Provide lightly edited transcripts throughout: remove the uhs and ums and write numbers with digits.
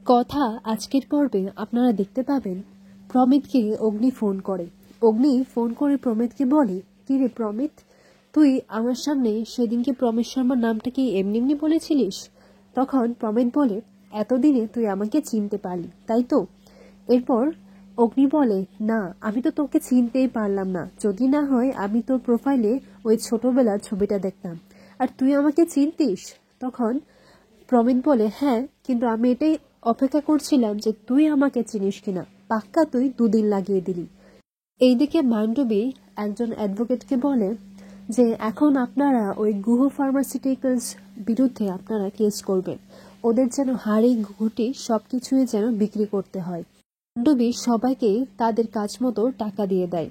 কথা আজকের পর্বে আপনারা দেখতে পাবেন প্রমিতকে অগ্নি ফোন করে। অগ্নি ফোন করে প্রমিতকে বলে, কি রে প্রমিত, তুই আমার সামনে সেদিনকে প্রমিত শর্মার নামটা কি এমনি এমনি বলেছিলিস? তখন প্রমিত বলে, এতদিনে তুই আমাকে চিনতে পারলি তাই তো? এরপর অগ্নি বলে, না আমি তো তোকে চিনতেই পারলাম না, যদি না হয় আমি তোর প্রোফাইলে ওই ছোটবেলার ছবিটা দেখতাম আর তুই আমাকে চিনতিস। তখন প্রমিত বলে, হ্যাঁ, কিন্তু আমি এটাই অপেক্ষা করছিলাম যে তুই আমাকে চিনিস কিনা, পাক্কা তুই 2 দিন লাগিয়ে দিলি। এইদিকে মান্ডবী একজন অ্যাডভোকেটকে বলে যে এখন আপনারা ওই গুহ ফার্মাসিউটিক্যালস বিরুদ্ধে আপনারা কেস করবেন, ওদের যেন হাড়ি ঘুটি সবকিছুই যেন বিক্রি করতে হয়। মান্ডবী সবাইকে তাদের কাজ মতো টাকা দিয়ে দেয়।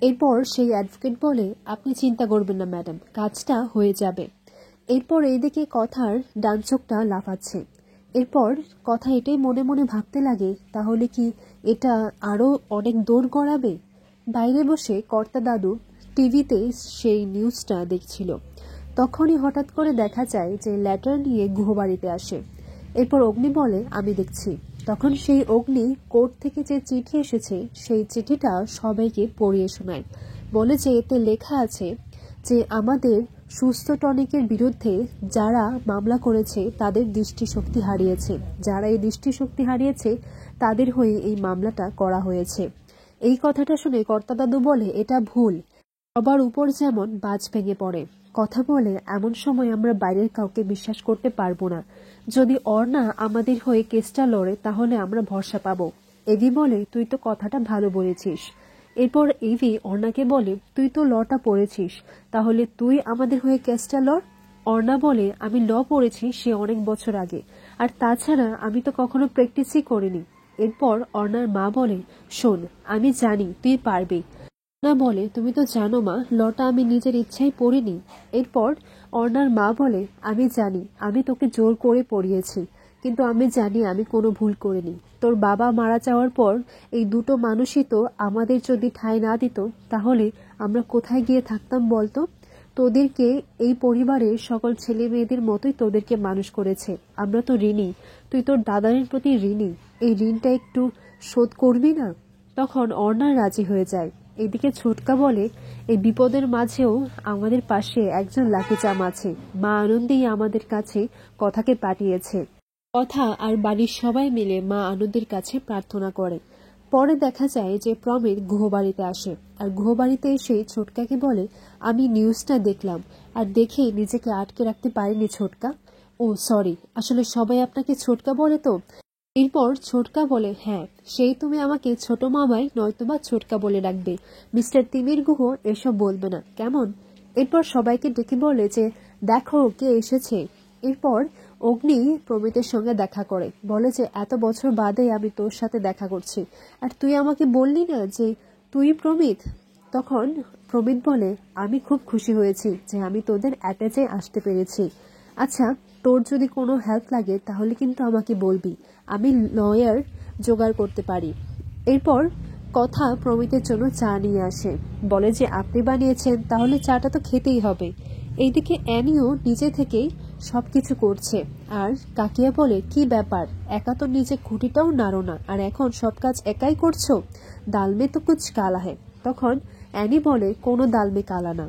এরপর সেই অ্যাডভোকেট বলে, আপনি চিন্তা করবেন না ম্যাডাম, কাজটা হয়ে যাবে। এরপর এইদিকে কথার ডান চোখটা লাফাচ্ছে। এরপর কথা এটাই মনে মনে ভাবতে লাগে, তাহলে কি এটা আরো অনেক দৌড় গড়াবে। বাইরে বসে কর্তা দাদু টিভিতে সেই নিউজটা দেখছিল। তখনই হঠাৎ করে দেখা যায় যে লেটার নিয়ে গুহবাড়িতে আসে। এরপর অগ্নি বলে, আমি দেখছি। তখন সেই অগ্নি কোর্ট থেকে যে চিঠি এসেছে সেই চিঠিটা সবাইকে পড়িয়ে শোনায়। বলে যে এতে লেখা আছে যে আমাদের সুস্থ টনিকের বিরুদ্ধে যারা মামলা করেছে তাদের দৃষ্টিশক্তি হারিয়েছে, যারা এই দৃষ্টিশক্তি হারিয়েছে তাদের হয়ে এই মামলাটা করা হয়েছে। এই কথাটা শুনে কর্তা দাদু বলে, এটা ভুল, সবার উপর যেমন বাজ ভেঙে পড়ে। কথা বলে, এমন সময় আমরা বাইরের কাউকে বিশ্বাস করতে পারবো না, যদি অর্ণা আমাদের হয়ে কেসটা লড়ে তাহলে আমরা ভরসা পাবো। এভি বলে, তুই তো কথাটা ভালো বলেছিস। এরপর এভি অর্ণাকে বলে, তুই তো লটা পড়েছিস, তাহলে তুই আমাদের হয়ে কেসটা লড়। অর্ণা বলে, আমি ল পড়েছি সে অনেক বছর আগে, আর তাছাড়া আমি তো কখনো প্র্যাকটিসই করিনি। এরপর অর্ণার মা বলে, শোন, আমি জানি তুই পারবি। অর্ণা বলে, তুমি তো জানো মা, লটা আমি নিজের ইচ্ছায় পড়িনি। এরপর অর্ণার মা বলে, আমি জানি আমি তোকে জোর করে পড়িয়েছি, কিন্তু আমি জানি আমি কোনো ভুল করিনি। তোর বাবা মারা যাওয়ার পর এই দুটো মানুষই তো আমাদের যদি ঠাঁই না দিত তাহলে আমরা কোথায় গিয়ে থাকতাম বলতো? তোদেরকে এই পরিবারের সকল ছেলে মেয়েদের মতোই তোদেরকে মানুষ করেছে, আমরা তো ঋণী, তুই তোর দাদারের প্রতি ঋণী, এই ঋণটা একটু শোধ করবি না? তখন অর্ণা রাজি হয়ে যায়। এদিকে ছোটকা বলে, এই বিপদের মাঝেও আমাদের পাশে একজন লাকি চাম আছে, মা আনন্দেই আমাদের কাছে কথাকে পাঠিয়েছে। কথা আর বাড়ির সবাই মিলে মা আনন্দের কাছে প্রার্থনা করে। পরে দেখা যায় যে প্রমিত গুহবাড়িতে আসে, আর গুহবাড়িতে এসে ছোটকাকে বলে, আমি নিউজটা দেখলাম, আর দেখে নিজেকে আটকে রাখতে পারিনি ছোটকা। ও সরি, আসলে সবাই আপনাকে ছোটকা বলে তো। এরপর ছোটকা বলে, হ্যাঁ, সেই তুমি আমাকে ছোট মামাই নয়তোবা ছোটকা বলে রাখবে, মিস্টার তিমির গুহ এসব বলবে না কেমন। এরপর সবাইকে ডেকে বলে যে দেখো কে এসেছে। এরপর অগ্নি প্রমিতের সঙ্গে দেখা করে, বলে যে এত বছর বাদে আমি তোর সাথে দেখা করছি, আর তুই আমাকে বললি না যে তুই প্রমিত। তখন প্রমিত বলে, আমি খুব খুশি হয়েছি যে আমি তোদের অ্যাটাচে আসতে পেরেছি। আচ্ছা, তোর যদি কোনো হেল্প লাগে তাহলে কিন্তু আমাকে বলবি, আমি লয়ার জোগাড় করতে পারি। এরপর কথা প্রমিতের জন্য চা নিয়ে আসে, বলে যে আপনি বানিয়েছেন তাহলে চাটা তো খেতেই হবে। এইদিকে অ্যানিও নিজে থেকেই সবকিছু করছে, আর কাকিয়া বলে, কি ব্যাপার, একা তো নিজে খুঁটিটাও নাড়ো না, আর এখন সব কাজ একাই করছো, দালমে তো কুছ কালা হে। তখন অ্যানি বলে, কোনো দালমে কালা না।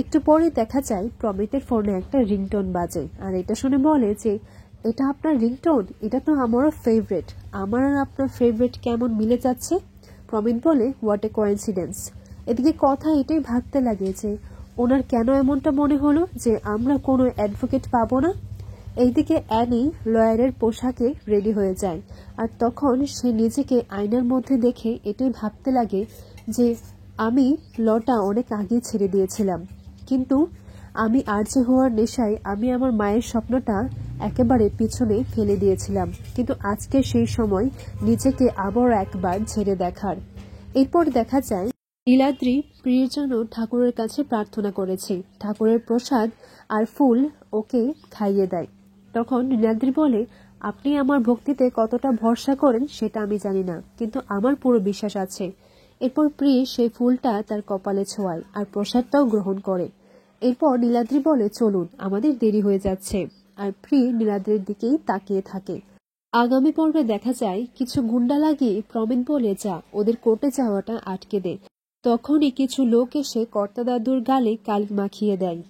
একটু পরে দেখা যায় প্রমিতের ফোনে একটা রিংটোন বাজে, আর এটা শুনে বলে যে এটা আপনার রিংটোন, এটা তো আমারও ফেভারিট, আমার আর আপনার ফেভারিট কেমন মিলে যাচ্ছে। প্রমিত বলে, হোয়াট এ কোইন্সিডেন্স। এদিকে কথা এটাই ভাবতে লাগে যে ওনার কেন এমনটা মনে হলো যে আমরা কোনো অ্যাডভোকেট পাবো না। এইদিকে অ্যানি লয়ারের পোশাকে রেডি হয়ে যায়, আর তখন সে নিজেকে আয়নার মধ্যে দেখে এটাই ভাবতে লাগে যে আমি লটা অনেক আগে ছেড়ে দিয়েছিলাম, কিন্তু আমি আরজে হওয়ার নেশায় আমি আমার মায়ের স্বপ্নটা একেবারে পিছনে ফেলে দিয়েছিলাম, কিন্তু আজকে সেই সময় নিজেকে আবার একবার ছেড়ে দেখার। এরপর দেখা যায় নীলাদ্রি প্রিয়ের জন্য ঠাকুরের কাছে প্রার্থনা করেছে, ঠাকুরের প্রসাদ আর ফুল ওকে খাইয়ে দেয়। তখন নীলাদ্রি বলে, আপনি আমার ভক্তিতে কতটা ভরসা করেন সেটা আমি জানি না, কিন্তু আমার পুরো বিশ্বাস আছে। এরপর প্রিয় সেই ফুলটা তার কপালে ছোঁয়ায় আর প্রসাদটাও গ্রহণ করে। এরপর নীলাদ্রি বলে, চলুন, আমাদের দেরি হয়ে যাচ্ছে। আর প্রিয় নীলাদ্রির দিকেই তাকিয়ে থাকে। আগামী পর্বে দেখা যায় কিছু গুন্ডা লাগিয়ে প্রমিত বলে, যা ওদের কোর্টে যাওয়াটা আটকে দে। তখনই কিছু লোক এসে কর্তা দাদুর গালে কালি মাখিয়ে দেয়।